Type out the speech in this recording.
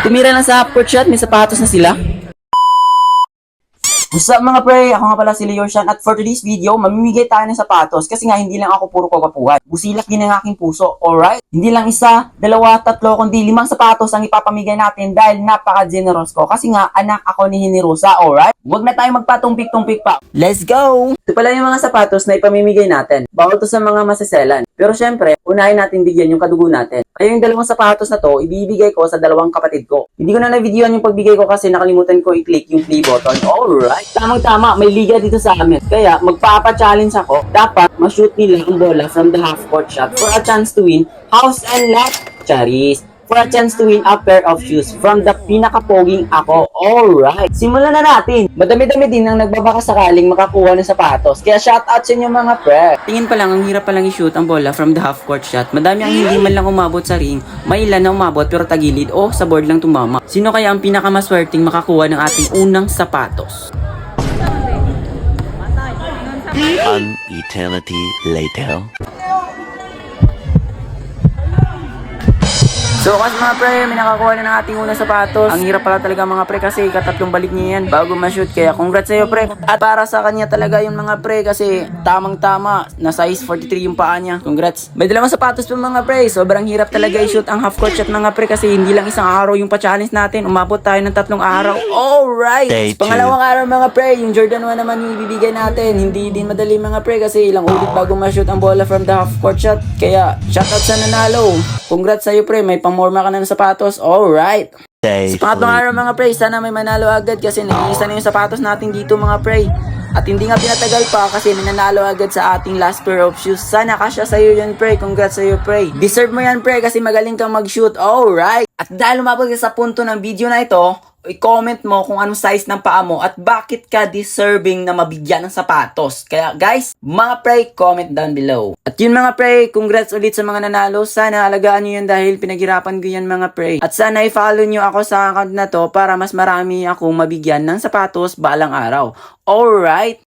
Tumira lang sa half-court shot, may sapatos na sila. What's up mga pre? Ako nga pala si Leoshan at for today's video, mamimigay tayo ng sapatos kasi nga hindi lang ako puro kagapuhan. Busilak din ang aking puso, alright? Hindi lang isa, dalawa, tatlo, kundi 5 sapatos ang ipapamigay natin dahil napaka-generous ko. Kasi nga, anak ako ni Hinirusa, alright? Huwag na tayo magpatumpik-tumpik pa. Let's go! Ito pala yung mga sapatos na ipamimigay natin. Bawal to sa mga maseselan. Pero syempre, unahin natin bigyan yung kadugo natin. Kaya yung 2 sapatos na to, ibibigay ko sa 2 kapatid ko. Hindi ko na na-videoan yung pagbigay ko kasi nakalimutan ko i-click yung play button. Alright! Tamang-tama, may liga dito sa amin. Kaya magpapa-challenge ako. Dapat ma-shoot nila ang bola from the half-court shot for a chance to win house and lot. Charis! For a chance to win a pair of shoes from the pinakapoging ako. Alright, simulan na natin. Madami-dami din ang nagbabaka sakaling makakuha ng sapatos. Kaya shoutout sa inyo mga pre. Tingin pa lang, ang hirap pa lang i-shoot ang bola from the half-court shot. Madami ang hindi man lang umabot sa ring. May ilan na umabot pero tagilid o sa board lang tumama. Sino kaya ang pinakamaswerteng makakuha ng ating unang sapatos? An eternity later. So kasi mga pre, may nakakuha na ng ating unang sapatos. Ang hirap pala talaga mga pre kasi katatlong balik niya yan bago ma-shoot. Kaya congrats sa'yo pre. At para sa kanya talaga yung mga pre kasi tamang-tama na size 43 yung paa niya. Congrats. May 2 sapatos pa mga pre. Sobrang hirap talaga i-shoot ang half-court shot mga pre kasi hindi lang isang araw yung pa-challenge natin. Umabot tayo ng 3 araw. Alright! Sa pangalawang araw mga pre, yung Jordan 1 naman yung ibibigay natin. Hindi din madali mga pre kasi ilang ulit bago ma-shoot ang bola from the half-court shot. Kaya shoutout sa nanalo. Congrats sa'yo pre, may pamorma ka na ng sapatos. Alright. Sa pangatlong araw mga pre, sana may manalo agad kasi nag-iisa na yung sapatos natin dito mga pre. At hindi nga pinatagal pa kasi may nanalo agad sa ating last pair of shoes. Sana kasya sa'yo yan pre, congrats sa'yo pre. Deserve mo yan pre kasi magaling kang mag-shoot. Alright. At dahil umabot ka sa punto ng video na ito, i-comment mo kung anong size ng paa mo at bakit ka deserving na mabigyan ng sapatos. Kaya guys, mga pre, comment down below. At yun mga pre, congrats ulit sa mga nanalo. Sana alagaan nyo yan dahil pinaghirapan ko yan mga pre. At sana i-follow nyo ako sa account na to para mas marami akong mabigyan ng sapatos balang araw. Alright!